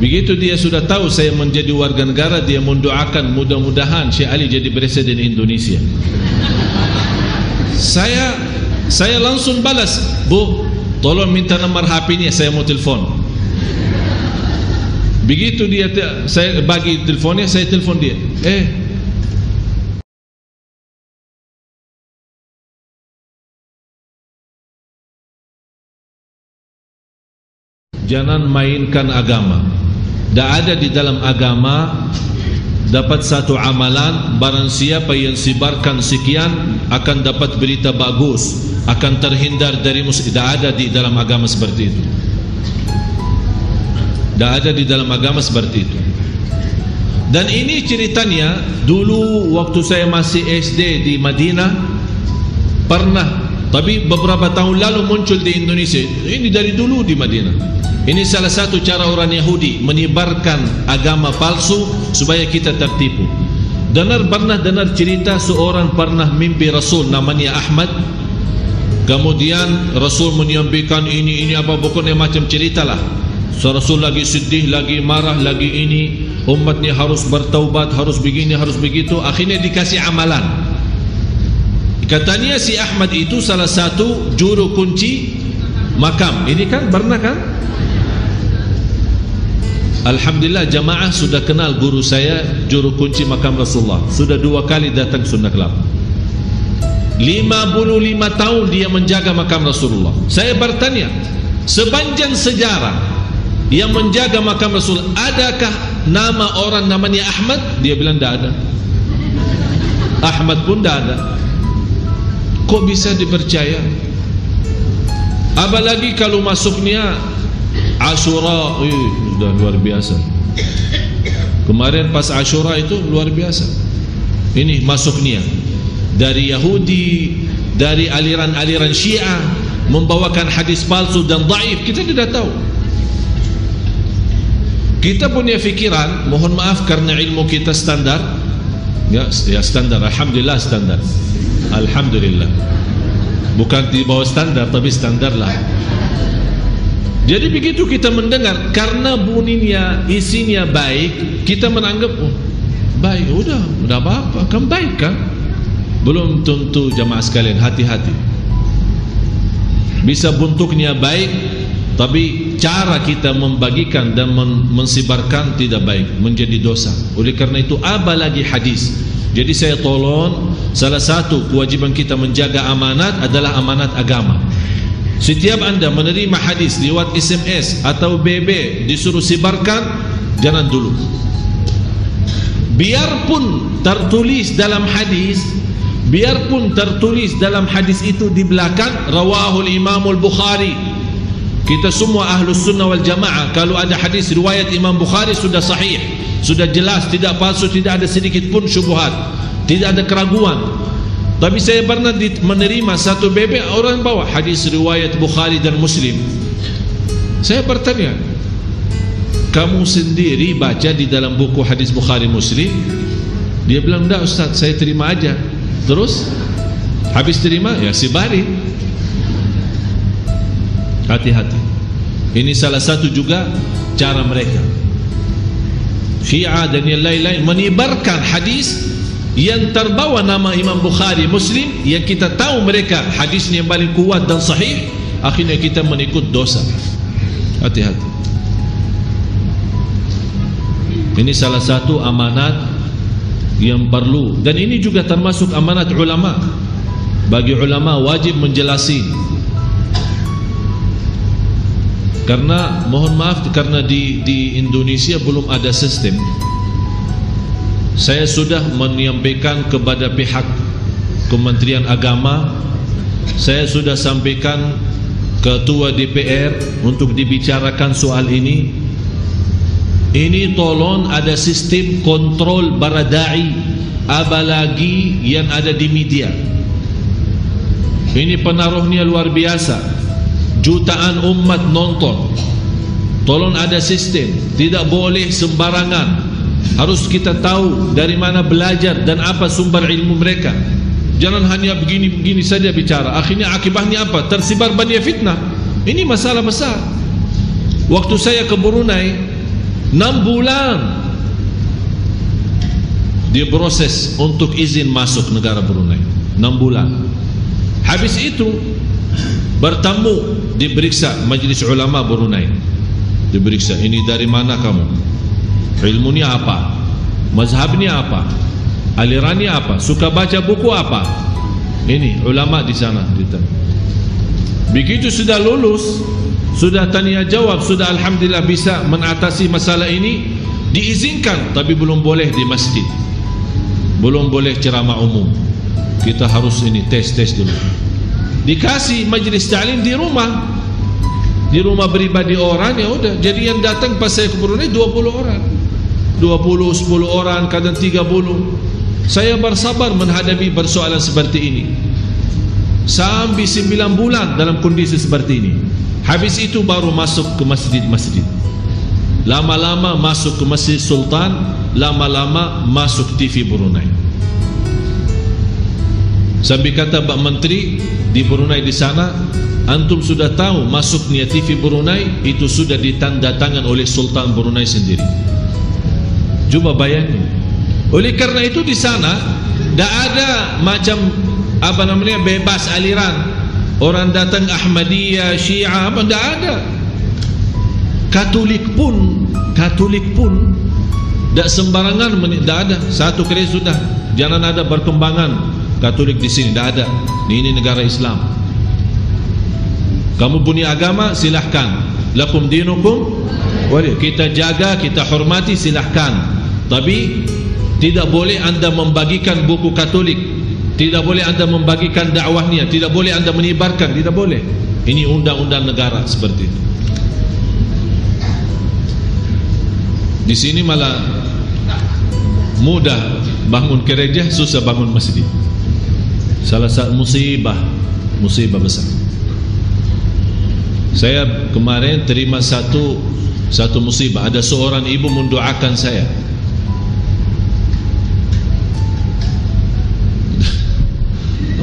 Begitu dia sudah tahu saya menjadi warga negara, dia mendoakan mudah-mudahan Syekh Ali jadi presiden Indonesia. Saya langsung balas, Bu, tolong minta nomor HP-nya, saya mau telepon. Begitu dia saya bagi telefonnya, saya telepon dia. Jangan mainkan agama. Tak ada di dalam agama dapat satu amalan, barang siapa yang sebarkan sekian akan dapat berita bagus, akan terhindar dari musibah. Tak ada di dalam agama seperti itu. Tak ada di dalam agama seperti itu. Dan ini ceritanya dulu waktu saya masih SD di Madinah pernah, tapi beberapa tahun lalu muncul di Indonesia. Ini dari dulu di Madinah. Ini salah satu cara orang Yahudi menyebarkan agama palsu supaya kita tertipu. Pernah dengar cerita seorang pernah mimpi Rasul namanya Ahmad. Kemudian Rasul menyampaikan ini apa, pokoknya macam ceritalah. So, Rasul lagi sedih, lagi marah, lagi ini, umatnya harus bertaubat, harus begini, harus begitu. Akhirnya dikasih amalan. Katanya si Ahmad itu salah satu juru kunci makam. Ini kan pernah kan? Alhamdulillah jamaah sudah kenal guru saya, juru kunci makam Rasulullah. Sudah 2 kali datang Sunda Kelapa. 55 tahun dia menjaga makam Rasulullah. Saya bertanya, sepanjang sejarah yang menjaga makam Rasul, adakah nama orang namanya Ahmad? Dia bilang tidak ada. Ahmad pun tidak ada. Kok bisa dipercaya? Apalagi kalau masuknya Ashura, sudah luar biasa. Kemarin pas Ashura itu luar biasa. Ini masuknya dari Yahudi, dari aliran-aliran Syiah, membawakan hadis palsu dan dhaif. Kita tidak tahu. Kita punya fikiran, mohon maaf karena ilmu kita standar. Ya standar, alhamdulillah standar. Alhamdulillah. Bukan di bawah standar, tapi standar lah. Jadi begitu kita mendengar, karena bunyinya, isinya baik, kita menanggap baik, udah apa-apa, kan baik kan? Belum tentu jamaah sekalian, hati-hati. Bisa bentuknya baik, tapi cara kita membagikan dan mensebarkan tidak baik, menjadi dosa. Oleh karena itu, apalagi hadis. Jadi saya tolong, salah satu kewajiban kita menjaga amanat adalah amanat agama. Setiap anda menerima hadis lewat SMS atau BB disuruh sebarkan, jangan dulu. Biarpun tertulis dalam hadis, itu di belakang rawahul Imamul Bukhari. Kita semua ahlus sunnah wal jamaah, kalau ada hadis riwayat Imam Bukhari sudah sahih, sudah jelas, tidak palsu, tidak ada sedikit pun syubhat, tidak ada keraguan. Tapi saya pernah menerima satu BB, orang bawa hadis riwayat Bukhari dan Muslim. Saya bertanya, kamu sendiri baca di dalam buku hadis Bukhari Muslim? Dia bilang, enggak Ustaz, saya terima aja. Terus habis terima, ya sebari. Hati-hati. Ini salah satu juga cara mereka, Syiah dan yang lain-lain, menyebarkan hadis yang terbawa nama Imam Bukhari, Muslim, yang kita tahu mereka hadisnya yang paling kuat dan sahih. Akhirnya kita mengikut dosa. Hati-hati. Ini salah satu amanat yang perlu, dan ini juga termasuk amanat ulama. Bagi ulama wajib menjelaskan. Karena mohon maaf, karena di Indonesia belum ada sistem. Saya sudah menyampaikan kepada pihak Kementerian Agama, saya sudah sampaikan Ketua DPR untuk dibicarakan soal ini. Ini tolong ada sistem kontrol baradai, apalagi yang ada di media. Ini pengaruhnya luar biasa, jutaan umat nonton. Tolong ada sistem, tidak boleh sembarangan. Harus kita tahu dari mana belajar dan apa sumber ilmu mereka. Jangan hanya begini-begini saja bicara. Akhirnya akibatnya apa? Tersebar banyak fitnah. Ini masalah besar. Waktu saya ke Brunei, 6 bulan dia proses untuk izin masuk negara Brunei. 6 bulan. Habis itu bertemu, diperiksa Majlis Ulama Brunei. Diperiksa, ini dari mana kamu? Ilmunya apa? Mazhabnya apa? Alirannya apa? Suka baca buku apa? Ini ulama di sana ditanya. Begitu sudah lulus, sudah tanya jawab, sudah alhamdulillah bisa mengatasi masalah ini, diizinkan, tapi belum boleh di masjid, belum boleh ceramah umum. Kita harus ini tes dulu. Dikasih majlis ta'lim di rumah pribadi orang, ya udah. Jadi yang datang pas saya ke Brunei 20 orang, 20, 10 orang, kadang 30. Saya bersabar menghadapi persoalan seperti ini sampai 9 bulan dalam kondisi seperti ini. Habis itu baru masuk ke masjid-masjid. Lama-lama masuk ke Masjid Sultan, lama-lama masuk TV Brunei. Sampai kata Pak Menteri di Brunei di sana, antum sudah tahu masuknya TV Brunei itu sudah ditandatangan oleh Sultan Brunei sendiri. Coba bayangin. Oleh karena itu di sana tidak ada macam apa namanya bebas aliran. Orang datang Ahmadiyah, Syiah, apa tidak ada. Katolik pun tidak sembarangan, tidak ada. Satu kali sudah, jangan ada perkembangan Katolik di sini, tidak ada. Ini negara Islam. Kamu punya agama, silahkan. Lakum dinukum waliy. Kita jaga, kita hormati, silahkan. Tapi tidak boleh anda membagikan buku Katolik, tidak boleh anda membagikan dakwahnya, tidak boleh anda menyebarkan, tidak boleh. Ini undang-undang negara seperti itu. Di sini malah mudah bangun gereja, susah bangun masjid. Salah satu musibah besar. Saya kemarin terima satu musibah. Ada seorang ibu mendoakan saya.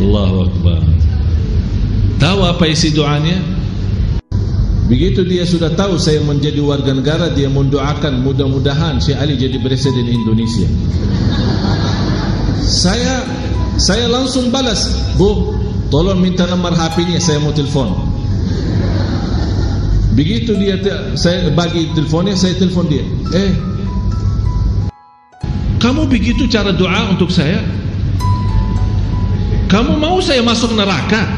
Allahu Akbar. Tahu apa isi doanya? Begitu dia sudah tahu saya menjadi warga negara, dia mendoakan mudah-mudahan Syekh Ali jadi presiden Indonesia. Saya langsung balas, Bu, tolong minta nomor HP-nya, saya mau telepon. Begitu saya bagi teleponnya, saya telepon dia. Kamu begitu cara doa untuk saya? Kamu mau saya masuk neraka?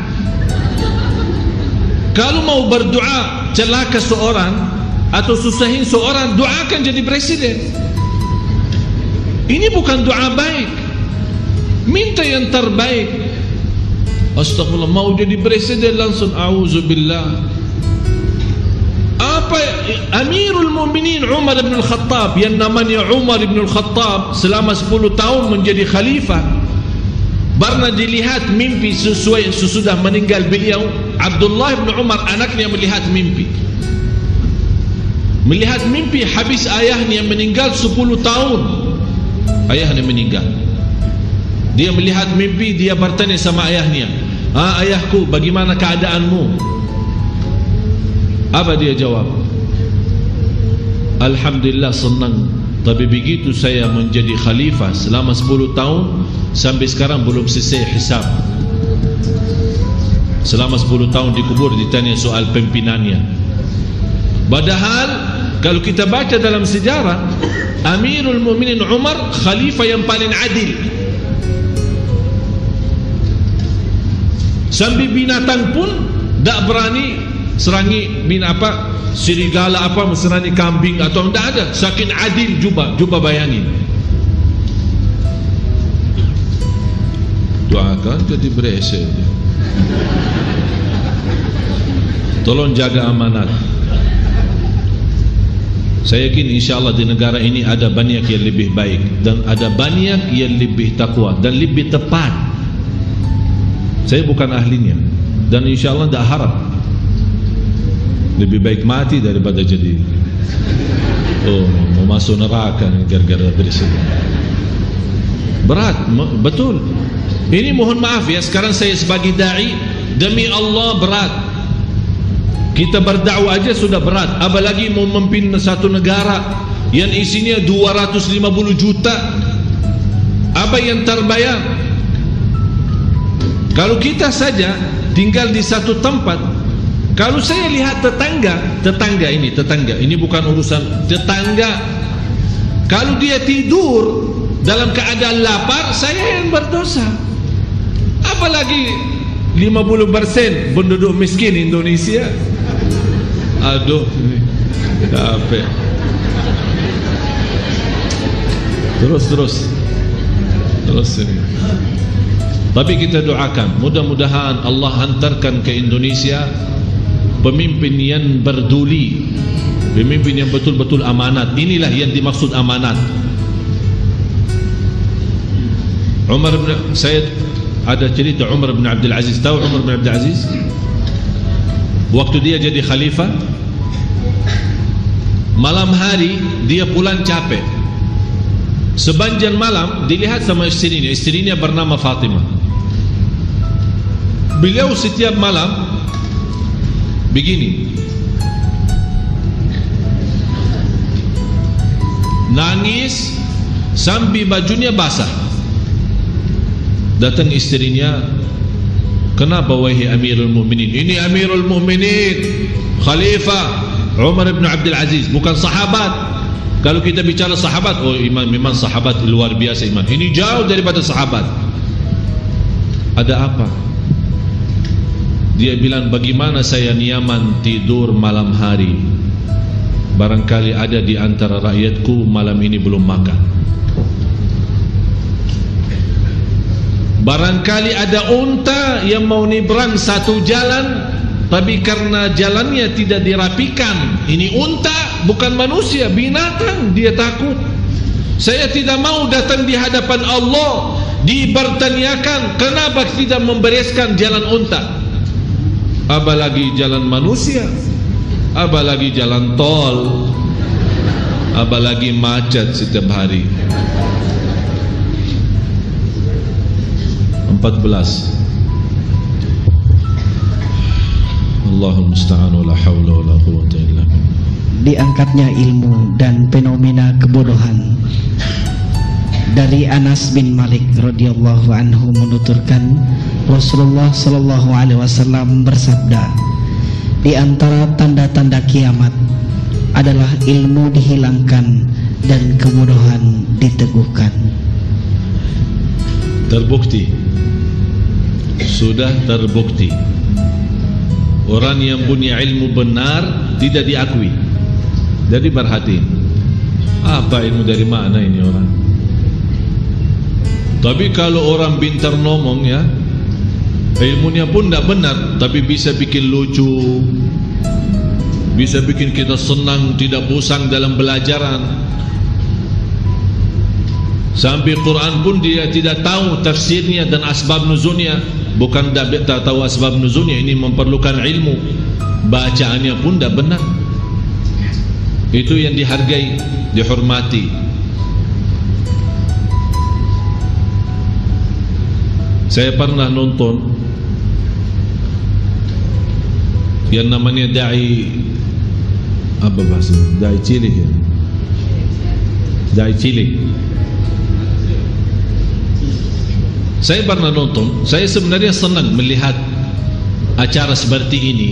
Kalau mau berdoa celaka seorang atau susahin seorang, doakan jadi presiden. Ini bukan doa baik. Minta yang terbaik. Astagfirullah, mau jadi presiden langsung auzubillah. Apa Amirul Mukminin Umar bin Al-Khattab, yang namanya Umar bin Al-Khattab, selama 10 tahun menjadi khalifah. Pernah dilihat mimpi sesudah meninggal beliau, Abdullah bin Umar anaknya melihat mimpi. Melihat mimpi habis ayahnya meninggal 10 tahun. Ayahnya meninggal. Dia melihat mimpi, dia bertanya sama ayahnya, ayahku, bagaimana keadaanmu? Apa dia jawab? Alhamdulillah, senang. Tapi begitu saya menjadi khalifah selama 10 tahun, sampai sekarang belum selesai hisab. Selama 10 tahun dikubur, ditanya soal pimpinannya. Padahal kalau kita baca dalam sejarah, Amirul Mukminin Umar khalifah yang paling adil. Sampai binatang pun tak berani serangi serigala serangi kambing atau tidak ada. Saking adil. Cuba bayangin. Doakan jadi berhasil. Tolong jaga amanat. Saya yakin insyaAllah di negara ini ada banyak yang lebih baik, dan ada banyak yang lebih takwa dan lebih tepat. Saya bukan ahlinya, dan insyaAllah tidak harap. Lebih baik mati daripada jadi mau masuk neraka gara-gara presiden. Berat, betul. Ini mohon maaf ya, sekarang saya sebagai da'i, demi Allah berat. Kita berdakwah aja sudah berat, apalagi mau memimpin satu negara yang isinya 250 juta. Apa yang terbayang? Kalau kita saja tinggal di satu tempat, kalau saya lihat tetangga ini bukan urusan tetangga, kalau dia tidur dalam keadaan lapar, saya yang berdosa. Apalagi 50% penduduk miskin Indonesia. Aduh, capek. Terus ini. Tapi kita doakan, mudah-mudahan Allah hantarkan ke Indonesia pemimpin yang berduli, pemimpin yang betul-betul amanat. Inilah yang dimaksud amanat. Saya ada cerita Umar bin Abdul Aziz. Tahu Umar bin Abdul Aziz? Waktu dia jadi khalifah, malam hari dia pulang capek. Sepanjang malam dilihat sama istrinya bernama Fatimah. Beliau setiap malam begini, nangis sampai bajunya basah. Datang istrinya, kenapa wahai Amirul Mukminin? Ini Amirul Mukminin, Khalifah Umar bin Abdul Aziz, bukan sahabat. Kalau kita bicara sahabat, oh iman, memang sahabat luar biasa iman. Ini jauh daripada sahabat. Ada apa? Dia bilang, bagaimana saya nyaman tidur malam hari, barangkali ada di antara rakyatku malam ini belum makan. Barangkali ada unta yang mau nyebrang satu jalan, tapi karena jalannya tidak dirapikan. Ini unta, bukan manusia, binatang. Dia takut. Saya tidak mau datang di hadapan Allah dipertanyakan kenapa tidak membereskan jalan unta, apalagi jalan manusia, apalagi jalan tol, apalagi macet setiap hari. 14. Allahul musta'an wa la haula wa la quwwata illa billah. Diangkatnya ilmu dan fenomena kebodohan. Dari Anas bin Malik radhiyallahu anhu menuturkan, Rasulullah sallallahu alaihi wasallam bersabda, di antara tanda-tanda kiamat adalah ilmu dihilangkan dan kebodohan diteguhkan. Terbukti, sudah terbukti, orang yang punya ilmu benar tidak diakui. Jadi berhati, apa ilmu dari mana ini orang? Tapi kalau orang pintar ngomong ya, ilmunya pun tidak benar, tapi bisa bikin lucu, bisa bikin kita senang, tidak bosan dalam belajaran. Sampai Quran pun dia tidak tahu tafsirnya dan asbab nuzulnya. Bukan tak tahu asbab nuzulnya, ini memerlukan ilmu. Bacaannya pun tidak benar. Itu yang dihargai, dihormati. Saya pernah nonton yang namanya Da'i, apa bahasa? Da'i cilik ya? Da'i cilik. Saya pernah nonton. Saya sebenarnya senang melihat acara seperti ini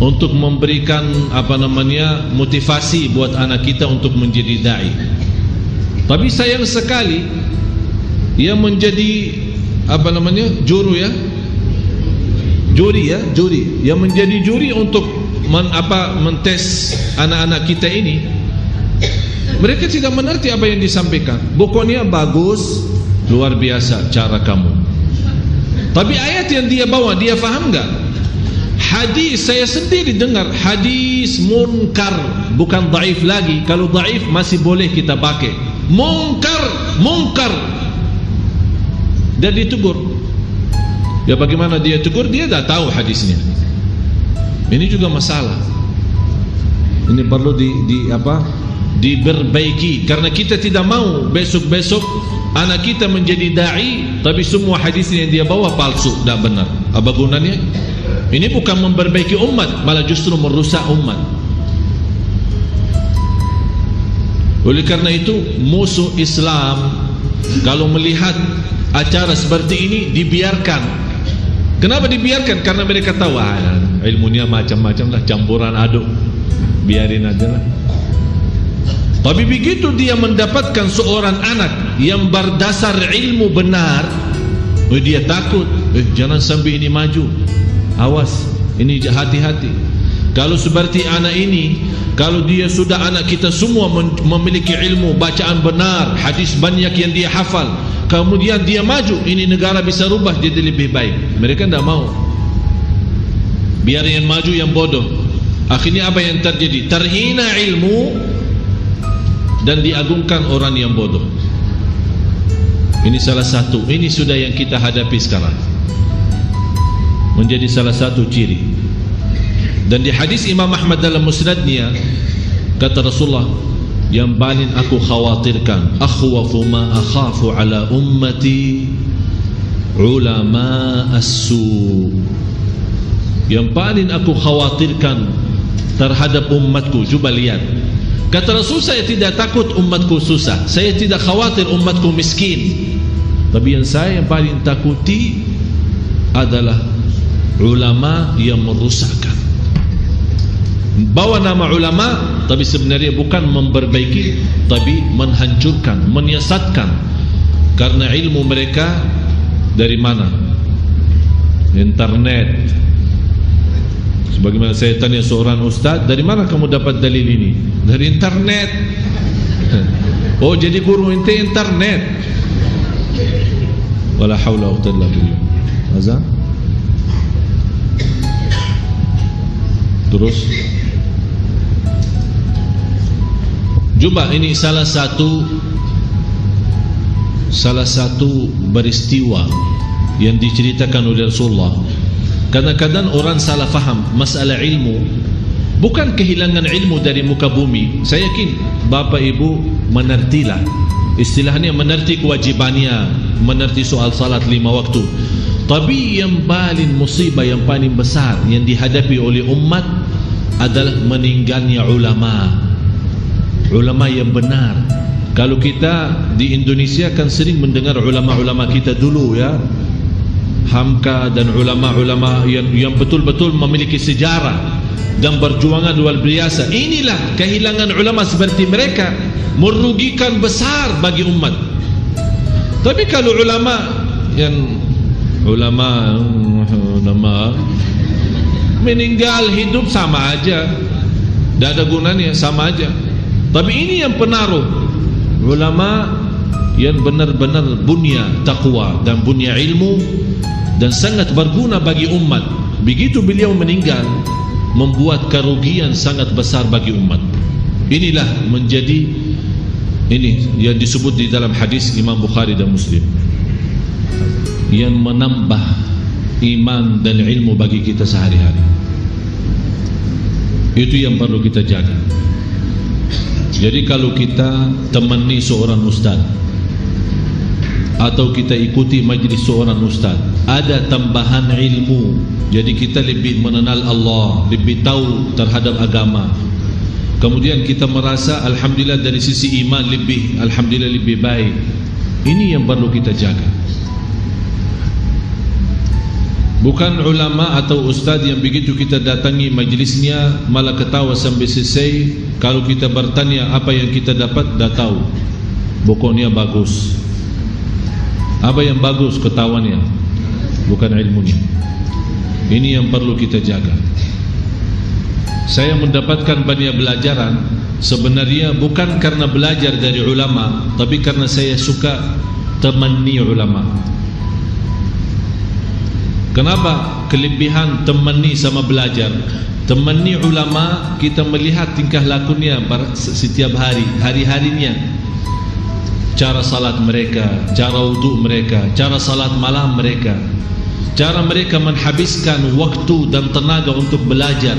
untuk memberikan motivasi buat anak kita untuk menjadi dai. Tapi sayang sekali yang menjadi juri yang menjadi juri untuk mentes anak-anak kita ini, mereka tidak mengerti apa yang disampaikan. Pokoknya bagus, luar biasa cara kamu, tapi ayat yang dia bawa dia faham enggak? Hadis saya sendiri dengar hadis munkar, bukan dhaif lagi. Kalau dhaif masih boleh kita pakai. Munkar dan ditegur. Ya bagaimana dia tegur? Dia dah tahu hadisnya. Ini juga masalah. Ini perlu diperbaiki, karena kita tidak mau besok-besok anak kita menjadi dai tapi semua hadis yang dia bawa palsu, tidak benar. Apa gunanya? Ini bukan memperbaiki umat, malah justru merusak umat. Oleh karena itu musuh Islam kalau melihat acara seperti ini dibiarkan. Kenapa dibiarkan? Karena mereka tahu ilmunya macam-macam lah, campuran aduk, biarin aja lah. Tapi begitu dia mendapatkan seorang anak yang berdasar ilmu benar, dia takut. Jangan sampai ini maju, awas, ini hati-hati. Kalau seperti anak ini, kalau dia sudah anak kita semua memiliki ilmu, bacaan benar, hadis banyak yang dia hafal, kemudian dia maju, ini negara bisa rubah jadi lebih baik. Mereka tidak mau. Biar yang maju yang bodoh. Akhirnya apa yang terjadi? Terhina ilmu dan diagungkan orang yang bodoh. Ini salah satu, ini sudah yang kita hadapi sekarang, menjadi salah satu ciri. Dan di hadis Imam Ahmad dalam musnadnya, kata Rasulullah, yang paling aku khawatirkan, akhwafu ma akhafu ala ummati ulama as-su. Yang paling aku khawatirkan terhadap umatku, coba lihat. Kata Rasul, saya tidak takut umatku susah, saya tidak khawatir umatku miskin. Tapi yang saya paling takuti adalah ulama yang merusakkan. Bawa nama ulama, tapi sebenarnya bukan memperbaiki, tapi menghancurkan, menyesatkan. Karena ilmu mereka dari mana? Internet. Sebagaimana saya tanya seorang ustaz, dari mana kamu dapat dalil ini? Dari internet. Oh, jadi guru ente internet. Wala haula wa quwwata illa billah. Azan. Terus coba, ini salah satu peristiwa yang diceritakan oleh Rasulullah. Kadang-kadang orang salah faham masalah ilmu. Bukan kehilangan ilmu dari muka bumi. Saya yakin Bapak Ibu mengertilah, istilahnya mengerti kewajibannya, mengerti soal salat 5 waktu. Tapi yang paling musibah, yang paling besar yang dihadapi oleh umat adalah meninggalnya ulama. Ulama yang benar. Kalau kita di Indonesia kan sering mendengar ulama-ulama kita dulu ya, Hamka dan ulama-ulama yang betul-betul memiliki sejarah dan perjuangan luar biasa. Inilah kehilangan ulama seperti mereka merugikan besar bagi umat. Tapi kalau ulama meninggal hidup sama aja, tidak ada gunanya, sama aja. Tapi ini yang penaruh, ulama yang benar-benar bunya taqwa dan bunya ilmu dan sangat berguna bagi umat. Begitu beliau meninggal, membuat kerugian sangat besar bagi umat. Inilah menjadi ini yang disebut di dalam hadis Imam Bukhari dan Muslim, yang menambah iman dan ilmu bagi kita sehari-hari. Itu yang perlu kita jaga. Jadi kalau kita temani seorang ustaz atau kita ikuti majlis seorang ustaz, ada tambahan ilmu, jadi kita lebih mengenal Allah, lebih tahu terhadap agama. Kemudian kita merasa alhamdulillah dari sisi iman alhamdulillah lebih baik. Ini yang perlu kita jaga. Bukan ulama atau ustaz yang begitu kita datangi majlisnya malah ketawa sampai selesai. Kalau kita bertanya apa yang kita dapat, dah tahu pokoknya bagus. Apa yang bagus? Ketawanya, bukan ilmunya. Ini yang perlu kita jaga. Saya mendapatkan banyak pelajaran sebenarnya bukan karena belajar dari ulama, tapi karena saya suka temani ulama. Kenapa kelebihan temani sama belajar? Temani ulama, kita melihat tingkah lakunya setiap hari, hari-harinya, cara salat mereka, cara wudhu mereka, cara salat malam mereka, cara mereka menghabiskan waktu dan tenaga untuk belajar.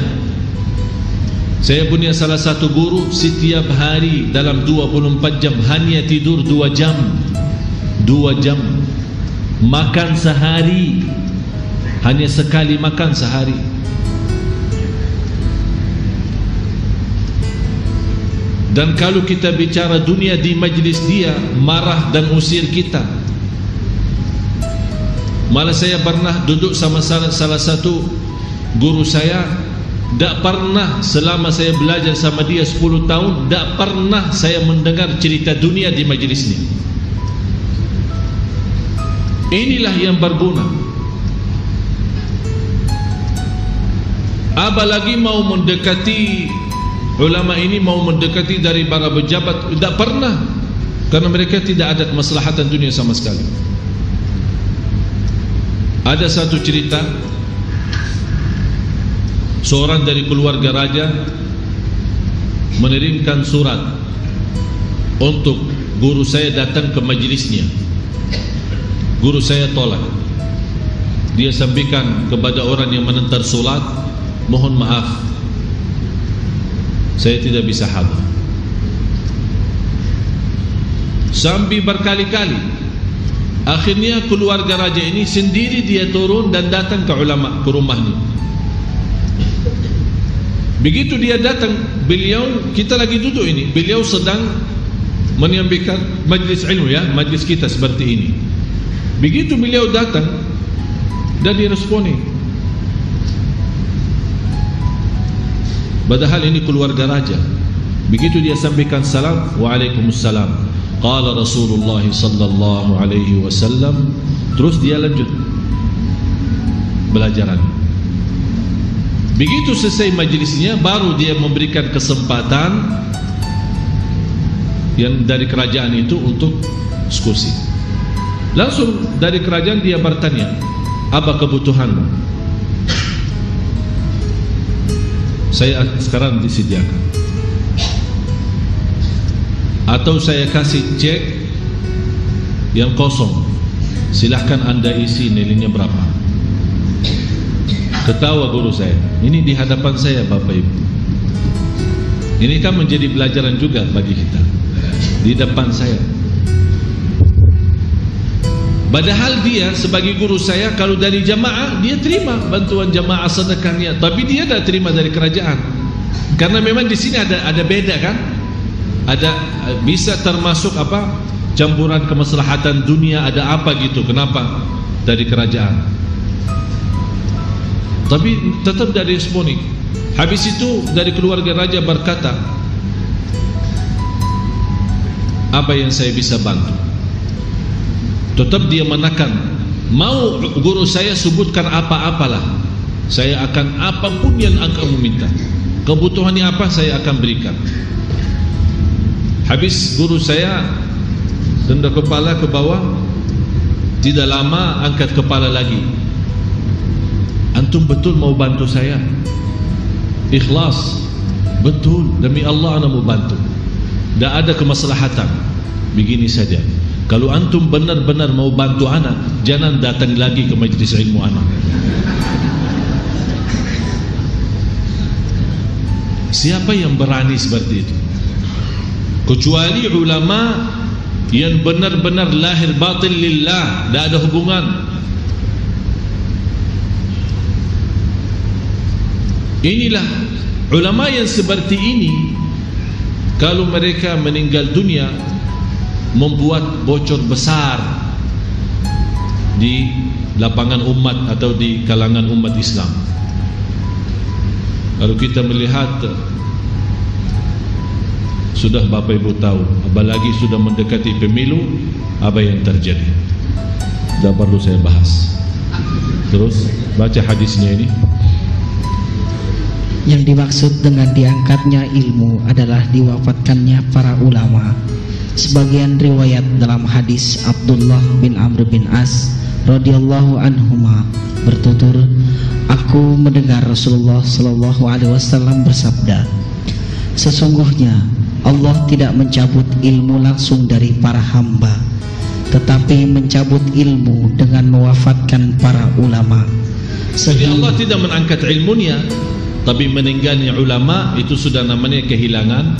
Saya punya salah satu guru, setiap hari dalam 24 jam hanya tidur 2 jam, 2 jam, makan sehari hanya sekali makan sehari. Dan kalau kita bicara dunia di majlis dia, marah dan usir kita. Malah saya pernah duduk sama salah satu guru saya, tak pernah selama saya belajar sama dia 10 tahun, tak pernah saya mendengar cerita dunia di majlis ini. Inilah yang berguna. Apalagi mau mendekati ulama ini, mau mendekati dari para pejabat, tak pernah, karena mereka tidak ada kemaslahatan dunia sama sekali. Ada satu cerita, seorang dari keluarga raja mengirimkan surat untuk guru saya datang ke majlisnya. Guru saya tolak. Dia sampaikan kepada orang yang menentar solat, mohon maaf, saya tidak bisa hadir. Sampai berkali-kali. Akhirnya keluarga raja ini sendiri dia turun dan datang ke ulama, ke rumahnya. Begitu dia datang, beliau, kita lagi duduk ini, beliau sedang menyampaikan majlis ilmu, ya, majlis kita seperti ini. Begitu beliau datang dan diresponi, padahal ini keluarga raja. Begitu dia sampaikan salam, waalaikumsalam, qala Rasulullah sallallahu alaihi wasallam, terus dia lanjut belajaran. Begitu selesai majlisnya, baru dia memberikan kesempatan yang dari kerajaan itu untuk diskusi. Langsung dari kerajaan dia bertanya, apa kebutuhanmu? Saya sekarang disediakan, atau saya kasih cek yang kosong, silahkan anda isi nilainya berapa. Ketawa guru saya, ini di hadapan saya Bapak Ibu. Ini kan menjadi pelajaran juga bagi kita, di depan saya. Padahal dia sebagai guru saya, kalau dari jamaah dia terima bantuan jamaah sedekahnya, tapi dia tidak terima dari kerajaan. Karena memang di sini ada beda kan? Ada bisa termasuk apa? Campuran kemaslahatan dunia, ada apa gitu. Kenapa dari kerajaan? Tapi tetap dari responi. Habis itu dari keluarga raja berkata, apa yang saya bisa bantu? Tetap dia menekan, mau guru saya sebutkan apa-apalah, saya akan apapun yang kamu minta, kebutuhannya apa saya akan berikan. Habis guru saya tunduk kepala ke bawah, tidak lama angkat kepala lagi. Antum betul mau bantu saya? Ikhlas, betul, demi Allah ana mau bantu. Tak ada kemaslahatan. Begini saja, kalau antum benar-benar mau bantu anak, jangan datang lagi ke majlis ilmu anak. Siapa yang berani seperti itu? Kecuali ulama yang benar-benar lahir batin lillah, tak ada hubungan. Inilah ulama yang seperti ini, kalau mereka meninggal dunia, membuat bocor besar di lapangan umat atau di kalangan umat Islam. Kalau kita melihat, sudah Bapak Ibu tahu, apalagi sudah mendekati pemilu, apa yang terjadi. Tidak perlu saya bahas. Terus baca hadisnya ini. Yang dimaksud dengan diangkatnya ilmu adalah diwafatkannya para ulama. Sebagian riwayat dalam hadis Abdullah bin Amr bin As radhiyallahu anhuma bertutur, aku mendengar Rasulullah sallallahu alaihi wasallam bersabda, sesungguhnya Allah tidak mencabut ilmu langsung dari para hamba, tetapi mencabut ilmu dengan mewafatkan para ulama. Jadi Allah tidak mengangkat ilmunya, tapi meninggalnya ulama itu sudah namanya kehilangan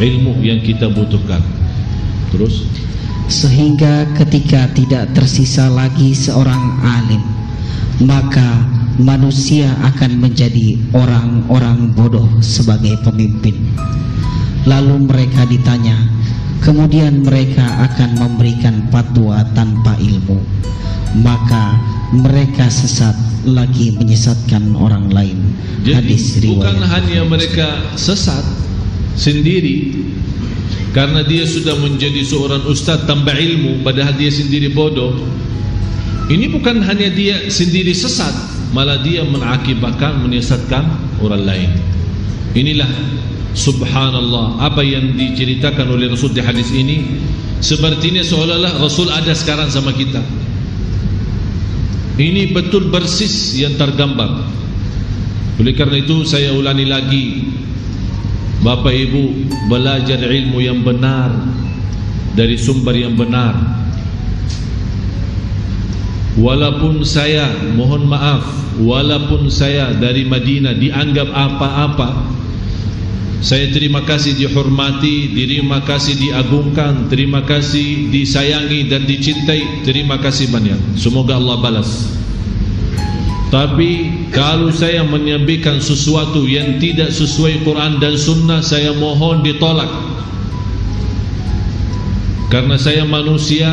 ilmu yang kita butuhkan. Terus, sehingga ketika tidak tersisa lagi seorang alim, maka manusia akan menjadi orang-orang bodoh sebagai pemimpin. Lalu mereka ditanya, kemudian mereka akan memberikan fatwa tanpa ilmu, maka mereka sesat lagi menyesatkan orang lain. Jadi Hadis riwayat. bukan hanya mereka sesat sendiri karena dia sudah menjadi seorang ustaz tambah ilmu padahal dia sendiri bodoh. Ini bukan hanya dia sendiri sesat, malah dia mengakibatkan menyesatkan orang lain. Inilah subhanallah apa yang diceritakan oleh Rasul di hadis ini. Sepertinya seolah-olah Rasul ada sekarang sama kita. Ini betul persis yang tergambar. Oleh karena itu saya ulangi lagi, Bapak Ibu, belajar ilmu yang benar dari sumber yang benar. Walaupun saya, mohon maaf, walaupun saya dari Madinah dianggap apa-apa, saya terima kasih dihormati, terima kasih diagungkan, terima kasih disayangi dan dicintai, terima kasih banyak. Semoga Allah balas. Tapi kalau saya menyampaikan sesuatu yang tidak sesuai Quran dan Sunnah, saya mohon ditolak. Karena saya manusia,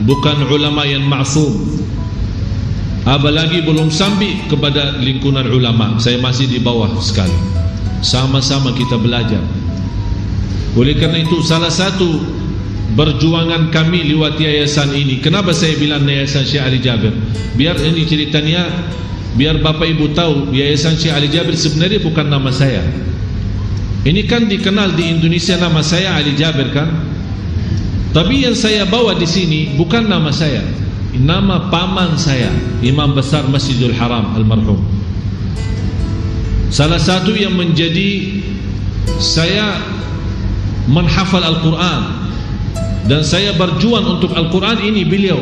bukan ulama yang maksum. Apalagi belum sampai kepada lingkungan ulama, saya masih di bawah sekali. Sama-sama kita belajar. Oleh karena itu salah satu perjuangan kami lewat yayasan ini. Kenapa saya bilang Yayasan Syekh Ali Jabir? Biar ini ceritanya, biar Bapak Ibu tahu, Yayasan Syekh Ali Jabir sebenarnya bukan nama saya. Ini kan dikenal di Indonesia nama saya Ali Jabir kan? Tapi yang saya bawa di sini bukan nama saya, nama paman saya, Imam Besar Masjidil Haram almarhum. Salah satu yang menjadi saya menghafal Al-Quran dan saya berjuang untuk Al-Quran ini beliau.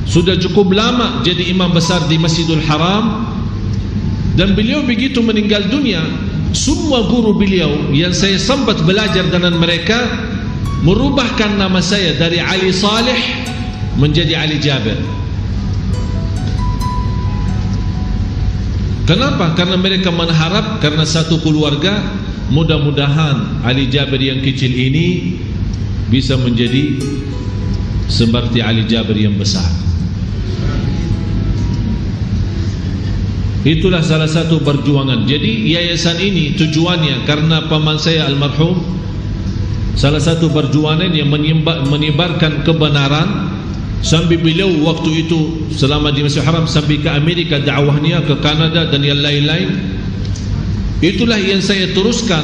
Sudah cukup lama jadi imam besar di Masjidil Haram, dan beliau begitu meninggal dunia, semua guru beliau yang saya sempat belajar dengan mereka merubahkan nama saya dari Ali Saleh menjadi Ali Jabir. Kenapa? Karena mereka mengharap karena satu keluarga, mudah-mudahan Ali Jabir yang kecil ini bisa menjadi seperti Ali Jabir yang besar. Itulah salah satu perjuangan. Jadi yayasan ini tujuannya karena paman saya almarhum, salah satu perjuangan yang menyebarkan kebenaran. Sampai beliau waktu itu selama di Masjidil Haram sampai ke Amerika dakwahnya, ke Kanada dan yang lain-lain. Itulah yang saya teruskan,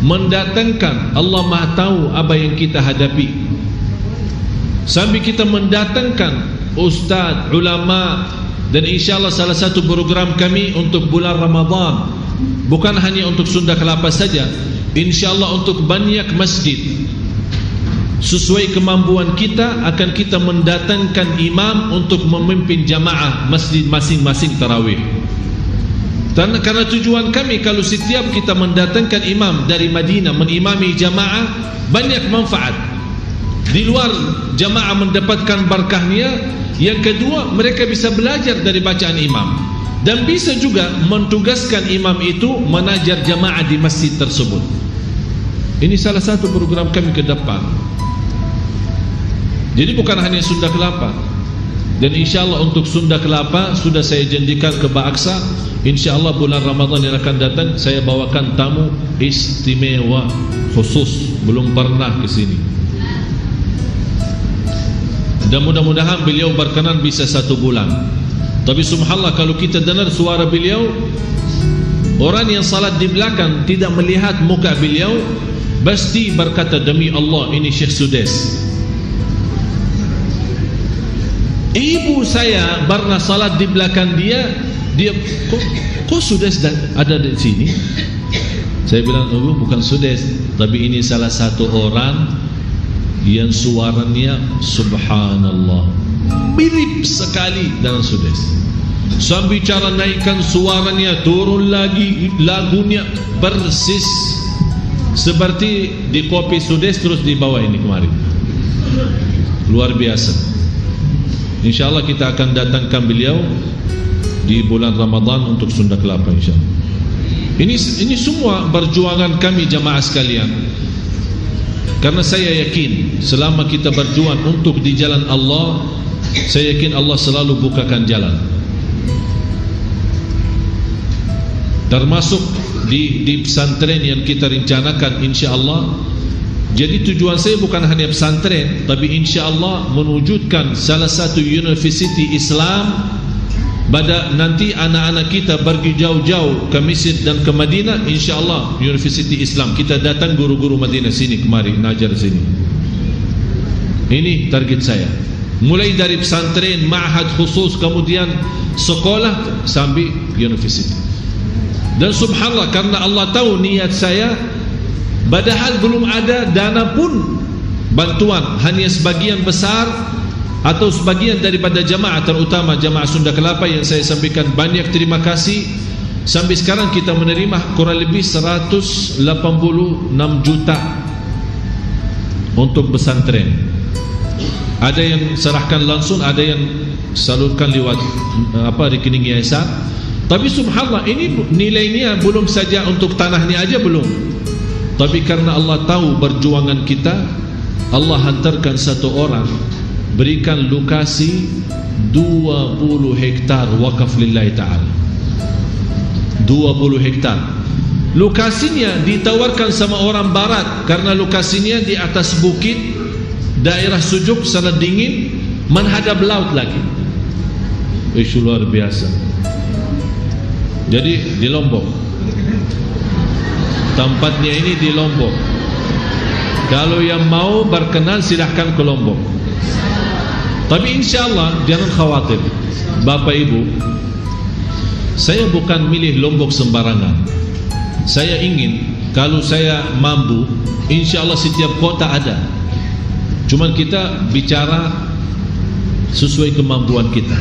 mendatangkan, Allah Maha tahu apa yang kita hadapi. Sampai kita mendatangkan ustaz, ulama, dan insyaAllah salah satu program kami untuk bulan Ramadan bukan hanya untuk Sunda Kelapa saja, insyaAllah untuk banyak masjid. Sesuai kemampuan kita akan kita mendatangkan imam untuk memimpin jamaah masjid masing-masing tarawih. Karena tujuan kami kalau setiap kita mendatangkan imam dari Madinah menimami jamaah, banyak manfaat. Di luar jamaah mendapatkan berkahnya, yang kedua mereka bisa belajar dari bacaan imam, dan bisa juga mentugaskan imam itu mengajar jamaah di masjid tersebut. Ini salah satu program kami ke depan. Jadi bukan hanya Sunda Kelapa, dan insyaAllah untuk Sunda Kelapa sudah saya janjikan ke Baaksa, insyaAllah bulan Ramadan yang akan datang saya bawakan tamu istimewa khusus, belum pernah ke sini. Dan mudah-mudahan beliau berkenan bisa 1 bulan. Tapi subhanallah kalau kita dengar suara beliau, orang yang salat di belakang tidak melihat muka beliau pasti berkata, demi Allah ini Syekh Sudes. Ibu saya pernah salat di belakang dia kok Sudes ada di sini? Saya bilang, oh, bukan Sudes, tapi ini salah satu orang yang suaranya subhanallah mirip sekali dengan Sudes. Sampai cara naikkan suaranya, turun lagi, lagunya persis seperti di kopi Sudes terus di bawah ini kemarin. Luar biasa. InsyaAllah kita akan datangkan beliau di bulan Ramadan untuk Sunda Kelapa insyaAllah. Ini semua perjuangan kami jamaah sekalian. Karena saya yakin selama kita berjuang untuk di jalan Allah, saya yakin Allah selalu bukakan jalan. Termasuk di pesantren yang kita rencanakan insya-Allah. Jadi tujuan saya bukan hanya pesantren, tapi insya-Allah mewujudkan salah satu universiti Islam. Pada nanti anak-anak kita pergi jauh-jauh ke Mesir dan ke Madinah, insya-Allah universiti Islam. Kita datang guru-guru Madinah sini kemari ngajar sini. Ini target saya. Mulai dari pesantren, ma'had khusus, kemudian sekolah sampai universiti. Dan subhanallah, karena Allah tahu niat saya, padahal belum ada dana pun bantuan, hanya sebagian besar atau sebagian daripada jamaah, terutama jamaah Sunda Kelapa yang saya sampaikan banyak terima kasih. Sampai sekarang kita menerima kurang lebih 186 juta untuk pesantren. Ada yang serahkan langsung, ada yang salurkan lewat rekening yayasan. Tapi subhanallah, ini nilainya belum saja untuk tanahnya aja belum. Tapi karena Allah tahu perjuangan kita, Allah hantarkan satu orang berikan lokasi 20 hektar wakaf lillahi ta'ala. 20 hektar. Lokasinya ditawarkan sama orang barat karena lokasinya di atas bukit, daerah sejuk, sangat dingin, menghadap laut lagi. Itu luar biasa. Jadi di Lombok. Tempatnya ini di Lombok. Kalau yang mau berkenan silahkan ke Lombok. Tapi insya-Allah jangan khawatir Bapak Ibu, saya bukan milih Lombok sembarangan. Saya ingin kalau saya mampu, insya-Allah setiap kota ada. Cuman kita bicara sesuai kemampuan kita.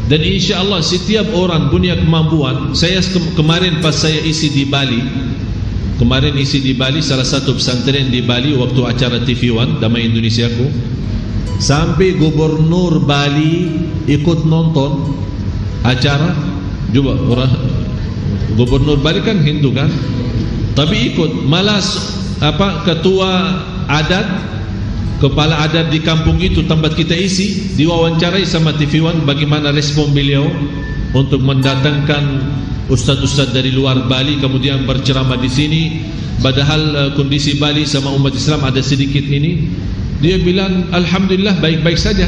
Dan insya-Allah setiap orang punya kemampuan. Saya kemarin pas saya isi di Bali, salah satu pesantren di Bali waktu acara TV One Damai Indonesiaku, sampai gubernur Bali ikut nonton acara. Coba orang gubernur Bali kan Hindu kan, tapi ikut. Malah ketua adat, kepala adat di kampung itu tempat kita isi, diwawancarai sama TV One bagaimana respon beliau untuk mendatangkan ustaz-ustaz dari luar Bali kemudian berceramah di sini. Padahal kondisi Bali sama umat Islam ada sedikit ini. Dia bilang alhamdulillah baik-baik saja.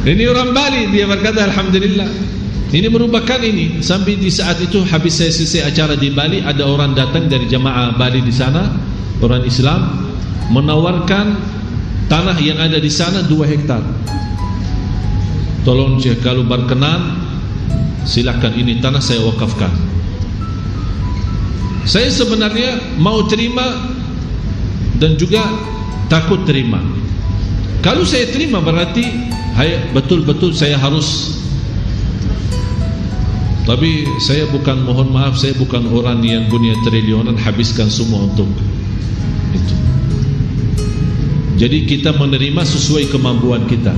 Ini orang Bali, dia berkata alhamdulillah. Ini merupakan ini. Sampai di saat itu habis saya selesai acara di Bali, ada orang datang dari jamaah Bali di sana, orang Islam, menawarkan tanah yang ada di sana 2 hektar. Tolong Syekh, kalau berkenan silakan, ini tanah saya wakafkan. Saya sebenarnya mau terima dan juga takut terima. Kalau saya terima berarti betul-betul saya harus. Tapi saya bukan, mohon maaf, saya bukan orang yang punya triliunan habiskan semua untuk itu. Jadi kita menerima sesuai kemampuan kita.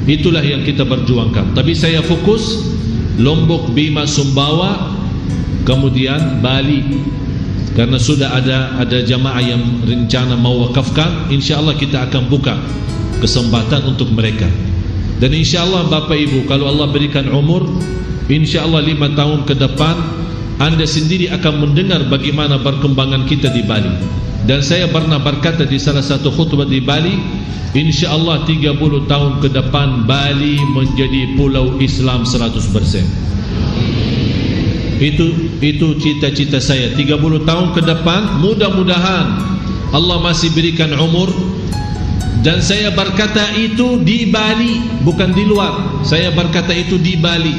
Itulah yang kita perjuangkan. Tapi saya fokus Lombok, Bima, Sumbawa, kemudian Bali. Karena sudah ada jamaah yang rencana mau wakafkan, insya-Allah kita akan buka kesempatan untuk mereka. Dan insya-Allah Bapak Ibu, kalau Allah berikan umur, insya-Allah 5 tahun ke depan Anda sendiri akan mendengar bagaimana perkembangan kita di Bali. Dan saya pernah berkata di salah satu khutbah di Bali, insya-Allah 30 tahun ke depan Bali menjadi pulau Islam 100%. Itu cita-cita saya. 30 tahun ke depan mudah-mudahan Allah masih berikan umur. Dan saya berkata itu di Bali, bukan di luar. Saya berkata itu di Bali.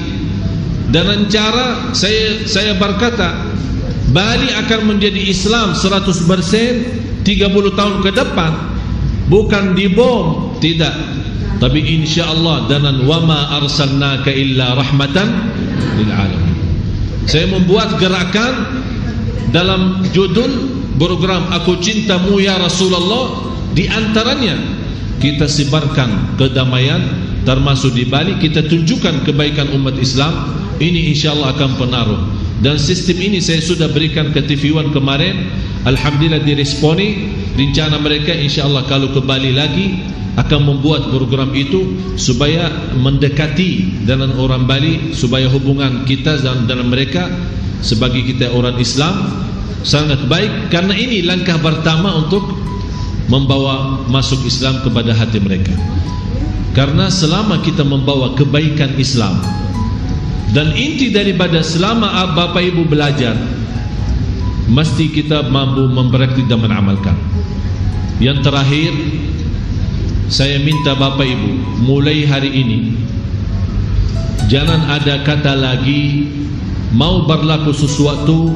Dan cara saya berkata Bali akan menjadi Islam 100% 30 tahun ke depan. Bukan dibom, tidak. Tapi insya-Allah dengan wama arsalnaka illa rahmatan lil alamin. Saya membuat gerakan dalam judul program Aku Cintamu Ya Rasulullah. Di antaranya kita sebarkan kedamaian, termasuk di Bali kita tunjukkan kebaikan umat Islam. Ini insyaAllah akan pengaruh. Dan sistem ini saya sudah berikan ke TV One kemarin. Alhamdulillah diresponi. Rencana mereka insyaAllah kalau ke Bali lagi akan membuat program itu supaya mendekati dengan orang Bali, supaya hubungan kita dan mereka sebagai kita orang Islam sangat baik. Karena ini langkah pertama untuk membawa masuk Islam kepada hati mereka. Karena selama kita membawa kebaikan Islam, dan inti daripada selama Bapak Ibu belajar, mesti kita mampu mempraktik dan mengamalkan. Yang terakhir, saya minta Bapak Ibu, mulai hari ini jangan ada kata lagi mau berlaku sesuatu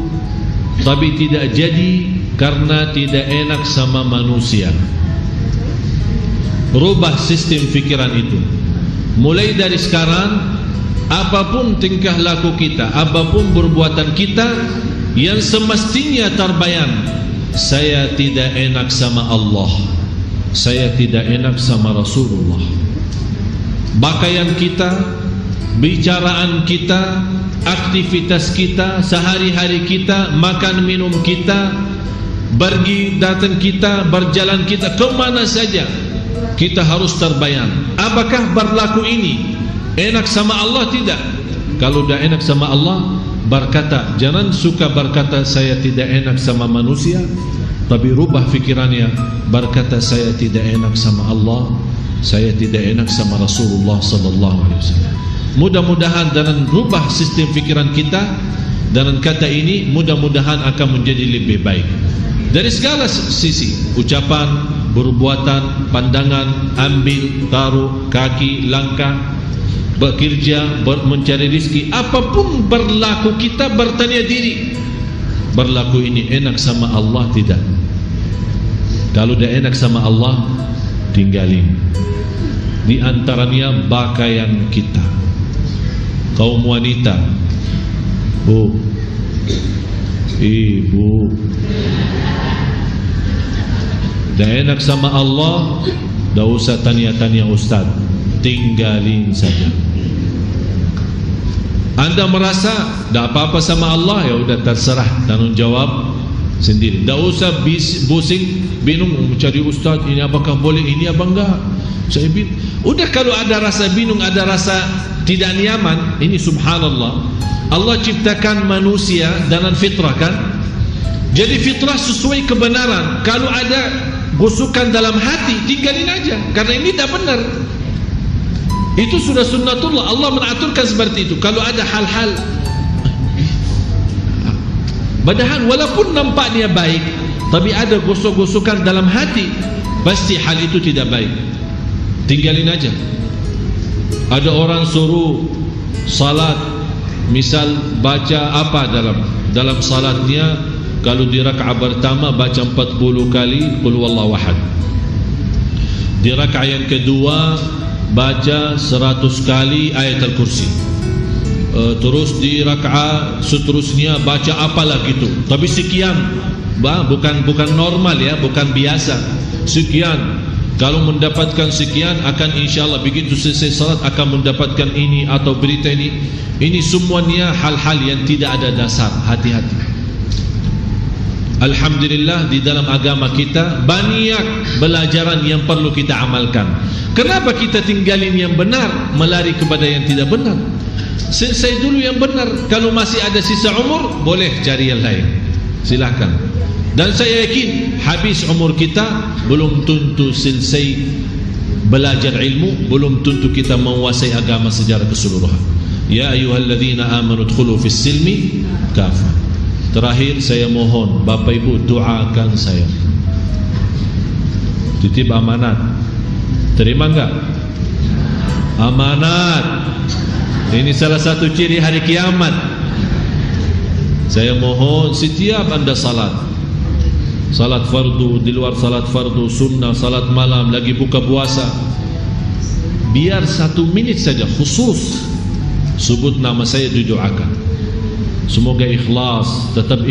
tapi tidak jadi karena tidak enak sama manusia. Rubah sistem fikiran itu. Mulai dari sekarang, apapun tingkah laku kita, apapun perbuatan kita yang semestinya terbayang, saya tidak enak sama Allah, saya tidak enak sama Rasulullah. Pakaian kita, bicaraan kita, aktivitas kita, sehari-hari kita, makan minum kita, pergi datang kita, berjalan kita, kemana saja kita harus terbayang. Apakah berlaku ini enak sama Allah? Tidak. Kalau dah enak sama Allah, berkata, jangan suka berkata saya tidak enak sama manusia, tapi rubah fikirannya, berkata saya tidak enak sama Allah, saya tidak enak sama Rasulullah sallallahu alaihi wasallam. Mudah-mudahan dengan rubah sistem fikiran kita dengan kata ini, mudah-mudahan akan menjadi lebih baik dari segala sisi, ucapan, perbuatan, pandangan, ambil, taruh, kaki, langkah, bekerja, mencari rezeki, apapun berlaku kita bertanya diri, berlaku ini enak sama Allah tidak? Kalau dah enak sama Allah, tinggalin. Di antaranya pakaian kita. Kaum wanita, bu, ibu, dah enak sama Allah, dah usah tanya-tanya ustaz, tinggalin saja. Anda merasa dah apa-apa sama Allah, ya udah terserah, tanggung jawab sendiri. Dah usah pusing bingung mencari ustaz, ini apakah boleh, ini apa enggak. Saya udah kalau ada rasa bingung, ada rasa tidak nyaman, ini subhanallah, Allah ciptakan manusia dengan fitrah kan. Jadi fitrah sesuai kebenaran. Kalau ada gusukan dalam hati, tinggalin aja, karena ini tidak benar. Itu sudah sunnatullah, Allah mengaturkan seperti itu. Kalau ada hal-hal, padahal walaupun nampaknya baik, tapi ada gosok-gosokan dalam hati, pasti hal itu tidak baik. Tinggalin aja. Ada orang suruh salat, misal baca apa dalam salatnya, kalau di rakaat pertama baca 40 kali qul huwallahu ahad, di rakaat yang kedua baca 100 kali ayat al-kursi, terus di rakaat seterusnya baca apalah gitu, tapi sekian, bukan normal ya, bukan biasa, sekian. Kalau mendapatkan sekian, akan insyaAllah begitu selesai salat akan mendapatkan ini atau berita ini. Ini semuanya hal-hal yang tidak ada dasar. Hati-hati. Alhamdulillah di dalam agama kita banyak pelajaran yang perlu kita amalkan. Kenapa kita tinggalin yang benar, melari kepada yang tidak benar? Selesai dulu yang benar. Kalau masih ada sisa umur, boleh cari yang lain, silakan. Dan saya yakin habis umur kita belum tentu selesai belajar ilmu, belum tentu kita menguasai agama secara keseluruhan. Ya ayyuhalladzina amanu dkhulu fis silmi kafah. Terakhir saya mohon Bapak Ibu doakan saya. Titip amanat. Terima enggak? Amanat. Ini salah satu ciri hari kiamat. Saya mohon setiap Anda salat fardu, di luar salat fardu, sunnah, salat malam, lagi buka puasa, biar 1 menit saja khusus sebut nama saya, didoakan. Semoga ikhlas, tetap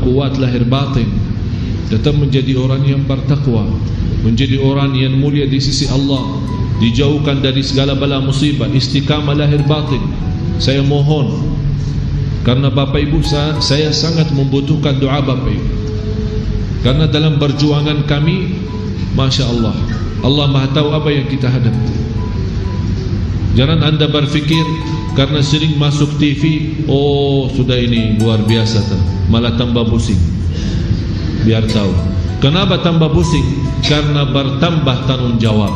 kuat lahir batin, tetap menjadi orang yang bertakwa, menjadi orang yang mulia di sisi Allah, dijauhkan dari segala bala musibah, istiqamah lahir batin. Saya mohon Karena Bapak Ibu, saya sangat membutuhkan doa Bapak Ibu. Karena dalam perjuangan kami, Masya Allah, Allah Maha tahu apa yang kita hadapi. Jangan anda berfikir karena sering masuk TV, oh sudah ini luar biasa, malah tambah pusing. Biar tahu kenapa tambah pusing, karena bertambah tanggung jawab,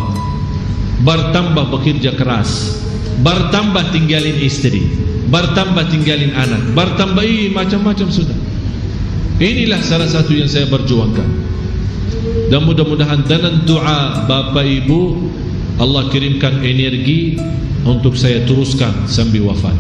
bertambah bekerja keras, bertambah tinggalin istri, bertambah tinggalin anak, bertambah macam-macam sudah. Inilah salah satu yang saya berjuangkan. Dan mudah-mudahan dengan doa Bapak Ibu, Allah kirimkan energi untuk saya teruskan sambil wafat.